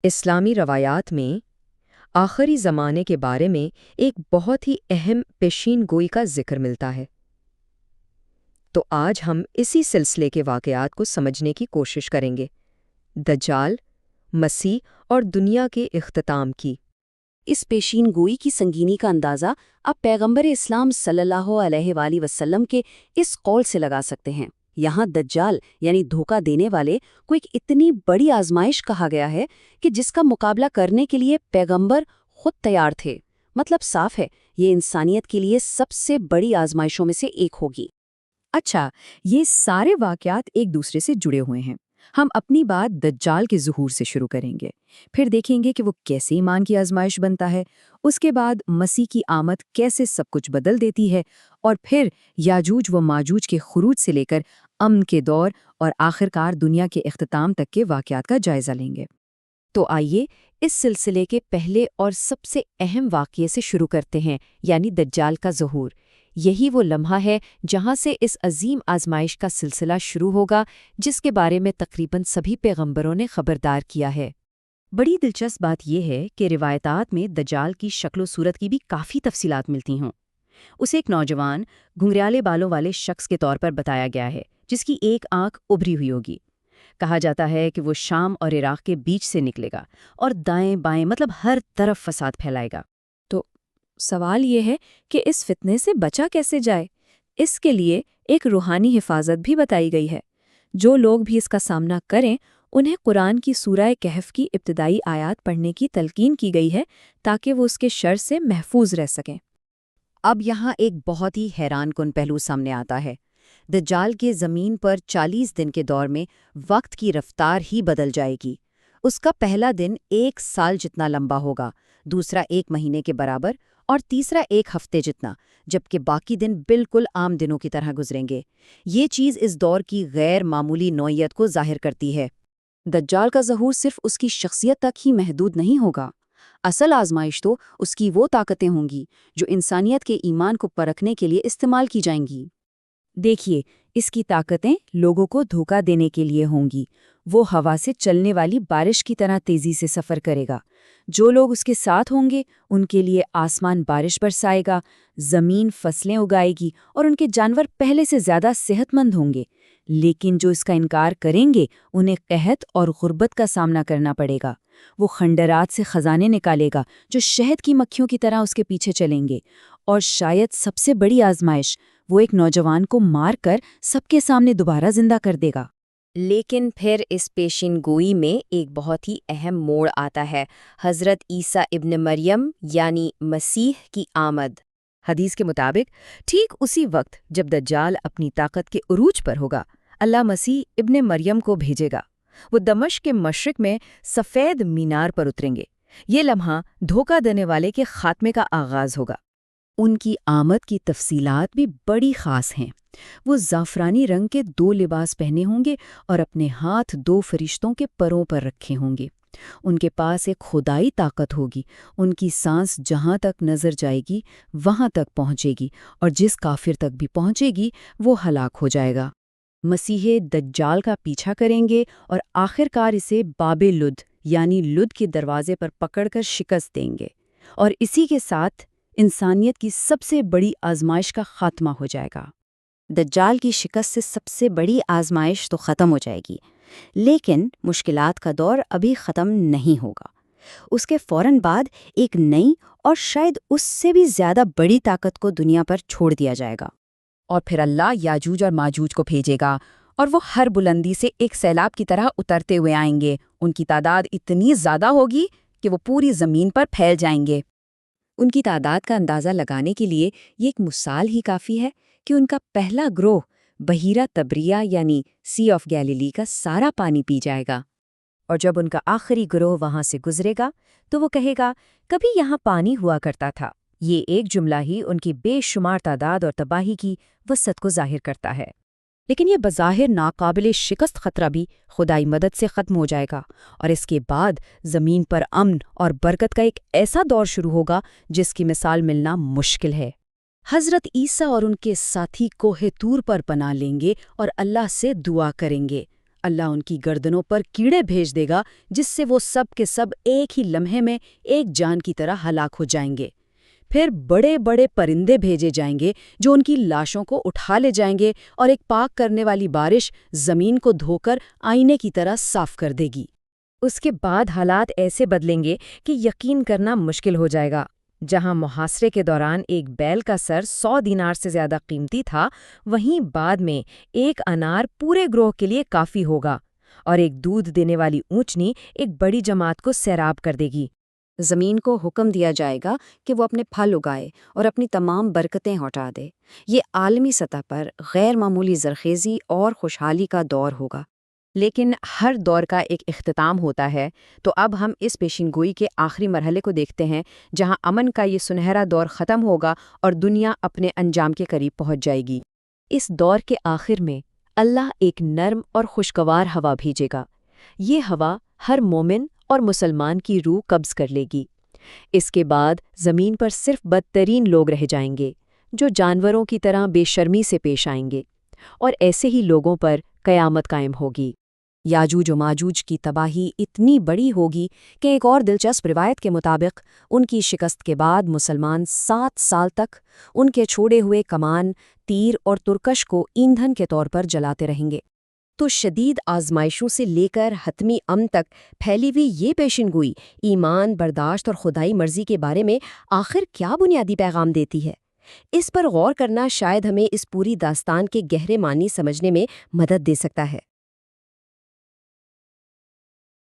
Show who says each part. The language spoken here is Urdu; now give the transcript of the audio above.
Speaker 1: اسلامی روایات میں آخری زمانے کے بارے میں ایک بہت ہی اہم پیشین گوئی کا ذکر ملتا ہے۔ تو آج ہم اسی سلسلے کے واقعات کو سمجھنے کی کوشش کریں گے، دجال، مسیح اور دنیا کے اختتام کی۔
Speaker 2: اس پیشین گوئی کی سنگینی کا اندازہ آپ پیغمبر اسلام صلی اللہ علیہ وآلہ وسلم کے اس قول سے لگا سکتے ہیں۔ یہاں دجال یعنی دھوکہ دینے والے کو ایک اتنی بڑی آزمائش کہا گیا ہے کہ جس کا مقابلہ کرنے کے لیے پیغمبر خود تیار تھے۔ مطلب صاف ہے، یہ انسانیت کے لیے سب سے بڑی آزمائشوں میں سے ایک ہوگی۔
Speaker 3: اچھا، یہ سارے واقعات ایک دوسرے سے جڑے ہوئے ہیں۔ ہم اپنی بات دجال کے ظہور سے شروع کریں گے، پھر دیکھیں گے کہ وہ کیسے ایمان کی آزمائش بنتا ہے، اس کے بعد مسیح کی آمد کیسے سب کچھ بدل دیتی ہے، اور پھر یاجوج و ماجوج کے خروج سے لے کر امن کے دور اور آخرکار دنیا کے اختتام تک کے واقعات کا جائزہ لیں گے۔
Speaker 2: تو آئیے اس سلسلے کے پہلے اور سب سے اہم واقعے سے شروع کرتے ہیں، یعنی دجال کا ظہور۔ یہی وہ لمحہ ہے جہاں سے اس عظیم آزمائش کا سلسلہ شروع ہوگا جس کے بارے میں تقریباً سبھی پیغمبروں نے خبردار کیا ہے۔
Speaker 3: بڑی دلچسپ بات یہ ہے کہ روایات میں دجال کی شکل و صورت کی بھی کافی تفصیلات ملتی ہوں۔ اسے ایک نوجوان گھنگریالے بالوں والے شخص کے طور پر بتایا گیا ہے جس کی ایک آنکھ ابھری ہوئی ہوگی۔ کہا جاتا ہے کہ وہ شام اور عراق کے بیچ سے نکلے گا اور دائیں بائیں مطلب ہر طرف فساد پھیلائے گا۔ تو سوال یہ ہے کہ اس فتنے سے بچا کیسے جائے؟ اس کے لیے ایک روحانی حفاظت بھی بتائی گئی ہے۔ جو لوگ بھی اس کا سامنا کریں انہیں قرآن کی سورہ کہف کی ابتدائی آیات پڑھنے کی تلقین کی گئی ہے تاکہ وہ اس کے شر سے محفوظ رہ سکیں۔
Speaker 2: اب یہاں ایک بہت ہی حیران کن پہلو سامنے آتا ہے۔ دجال کے زمین پر 40 دن کے دور میں وقت کی رفتار ہی بدل جائے گی۔ اس کا پہلا دن 1 سال جتنا لمبا ہوگا، دوسرا 1 مہینے کے برابر اور تیسرا 1 ہفتے جتنا، جبکہ باقی دن بالکل عام دنوں کی طرح گزریں گے۔ یہ چیز اس دور کی غیر معمولی نوعیت کو ظاہر کرتی ہے۔ دجال کا ظہور صرف اس کی شخصیت تک ہی محدود نہیں ہوگا۔ اصل آزمائش تو اس کی وہ طاقتیں ہوں گی جو انسانیت کے ایمان کو پرکھنے کے لیے استعمال کی جائیں گی۔
Speaker 3: دیکھیے، اس کی طاقتیں لوگوں کو دھوکہ دینے کے لیے ہوں گی۔ وہ ہوا سے چلنے والی بارش کی طرح تیزی سے سفر کرے گا۔ جو لوگ اس کے ساتھ ہوں گے ان کے لیے آسمان بارش برسائے گا، زمین فصلیں اگائے گی اور ان کے جانور پہلے سے زیادہ صحت مند ہوں گے۔ لیکن جو اس کا انکار کریں گے انہیں قحط اور غربت کا سامنا کرنا پڑے گا۔ وہ خنڈرات سے خزانے نکالے گا جو شہد کی مکھیوں کی طرح اس کے پیچھے چلیں گے۔ اور شاید سب سے بڑی آزمائش، وہ ایک نوجوان کو مار کر سب کے سامنے دوبارہ زندہ کر دے گا۔
Speaker 2: لیکن پھر اس پیشین گوئی میں ایک بہت ہی اہم موڑ آتا ہے، حضرت عیسیٰ ابن مریم یعنی مسیح کی آمد۔
Speaker 1: حدیث کے مطابق ٹھیک اسی وقت جب دجال اپنی طاقت کے عروج پر ہوگا، اللہ مسیح ابن مریم کو بھیجے گا۔ وہ دمشق کے مشرق میں سفید مینار پر اتریں گے۔ یہ لمحہ دھوکہ دینے والے کے خاتمے کا آغاز ہوگا۔
Speaker 3: ان کی آمد کی تفصیلات بھی بڑی خاص ہیں۔ وہ زعفرانی رنگ کے 2 لباس پہنے ہوں گے اور اپنے ہاتھ 2 فرشتوں کے پروں پر رکھے ہوں گے۔ ان کے پاس ایک خدائی طاقت ہوگی۔ ان کی سانس جہاں تک نظر جائے گی وہاں تک پہنچے گی، اور جس کافر تک بھی پہنچے گی وہ ہلاک ہو جائے گا۔ مسیح دجال کا پیچھا کریں گے اور آخرکار اسے باب لد یعنی لد کے دروازے پر پکڑ کر شکست دیں گے، اور اسی کے ساتھ انسانیت کی سب سے بڑی آزمائش کا خاتمہ ہو جائے گا۔
Speaker 2: دجال کی شکست سے سب سے بڑی آزمائش تو ختم ہو جائے گی، لیکن مشکلات کا دور ابھی ختم نہیں ہوگا۔ اس کے فوراً بعد ایک نئی اور شاید اس سے بھی زیادہ بڑی طاقت کو دنیا پر چھوڑ دیا جائے گا۔
Speaker 3: اور پھر اللہ یاجوج اور ماجوج کو بھیجے گا، اور وہ ہر بلندی سے ایک سیلاب کی طرح اترتے ہوئے آئیں گے۔ ان کی تعداد اتنی زیادہ ہوگی کہ وہ پوری زمین پر پھیل جائیں گے۔
Speaker 2: ان کی تعداد کا اندازہ لگانے کے لیے یہ ایک مثال ہی کافی ہے کہ ان کا پہلا گروہ بحیرہ تبریہ یعنی سی آف گیلیلی کا سارا پانی پی جائے گا، اور جب ان کا آخری گروہ وہاں سے گزرے گا تو وہ کہے گا کبھی یہاں پانی ہوا کرتا تھا۔ یہ ایک جملہ ہی ان کی بے شمار تعداد اور تباہی کی وسعت کو ظاہر کرتا ہے۔
Speaker 3: لیکن یہ بظاہر ناقابل شکست خطرہ بھی خدائی مدد سے ختم ہو جائے گا، اور اس کے بعد زمین پر امن اور برکت کا ایک ایسا دور شروع ہوگا جس کی مثال ملنا مشکل ہے۔ حضرت عیسیٰ اور ان کے ساتھی کوہ طور پر پناہ لیں گے اور اللہ سے دعا کریں گے،
Speaker 2: اللہ ان کی گردنوں پر کیڑے بھیج دے گا جس سے وہ سب کے سب ایک ہی لمحے میں ایک جان کی طرح ہلاک ہو جائیں گے۔ پھر بڑے بڑے پرندے بھیجے جائیں گے جو ان کی لاشوں کو اٹھا لے جائیں گے، اور ایک پاک کرنے والی بارش زمین کو دھو کر آئینے کی طرح صاف کر دے گی۔
Speaker 1: اس کے بعد حالات ایسے بدلیں گے کہ یقین کرنا مشکل ہو جائے گا۔ جہاں محاصرے کے دوران ایک بیل کا سر 100 دینار سے زیادہ قیمتی تھا، وہیں بعد میں ایک انار پورے گروہ کے لیے کافی ہوگا، اور ایک دودھ دینے والی اونچنی ایک بڑی جماعت کو سیراب کر دے گی۔
Speaker 2: زمین کو حکم دیا جائے گا کہ وہ اپنے پھل اگائے اور اپنی تمام برکتیں ہٹا دے۔ یہ عالمی سطح پر غیر معمولی زرخیزی اور خوشحالی کا دور ہوگا۔
Speaker 3: لیکن ہر دور کا ایک اختتام ہوتا ہے، تو اب ہم اس پیشین گوئی کے آخری مرحلے کو دیکھتے ہیں، جہاں امن کا یہ سنہرا دور ختم ہوگا اور دنیا اپنے انجام کے قریب پہنچ جائے گی۔
Speaker 1: اس دور کے آخر میں اللہ ایک نرم اور خوشگوار ہوا بھیجے گا۔ یہ ہوا ہر مومن اور مسلمان کی روح قبض کر لے گی۔ اس کے بعد زمین پر صرف بدترین لوگ رہ جائیں گے، جو جانوروں کی طرح بے شرمی سے پیش آئیں گے، اور ایسے ہی لوگوں پر قیامت قائم ہوگی۔
Speaker 2: یاجوج و ماجوج کی تباہی اتنی بڑی ہوگی کہ ایک اور دلچسپ روایت کے مطابق ان کی شکست کے بعد مسلمان 7 سال تک ان کے چھوڑے ہوئے کمان، تیر اور ترکش کو ایندھن کے طور پر جلاتے رہیں گے۔
Speaker 1: تو شدید آزمائشوں سے لے کر حتمی امن تک پھیلی ہوئی یہ پیشین گوئی ایمان، برداشت اور خدائی مرضی کے بارے میں آخر کیا بنیادی پیغام دیتی ہے؟ اس پر غور کرنا شاید ہمیں اس پوری داستان کے گہرے معنی سمجھنے میں مدد دے سکتا ہے۔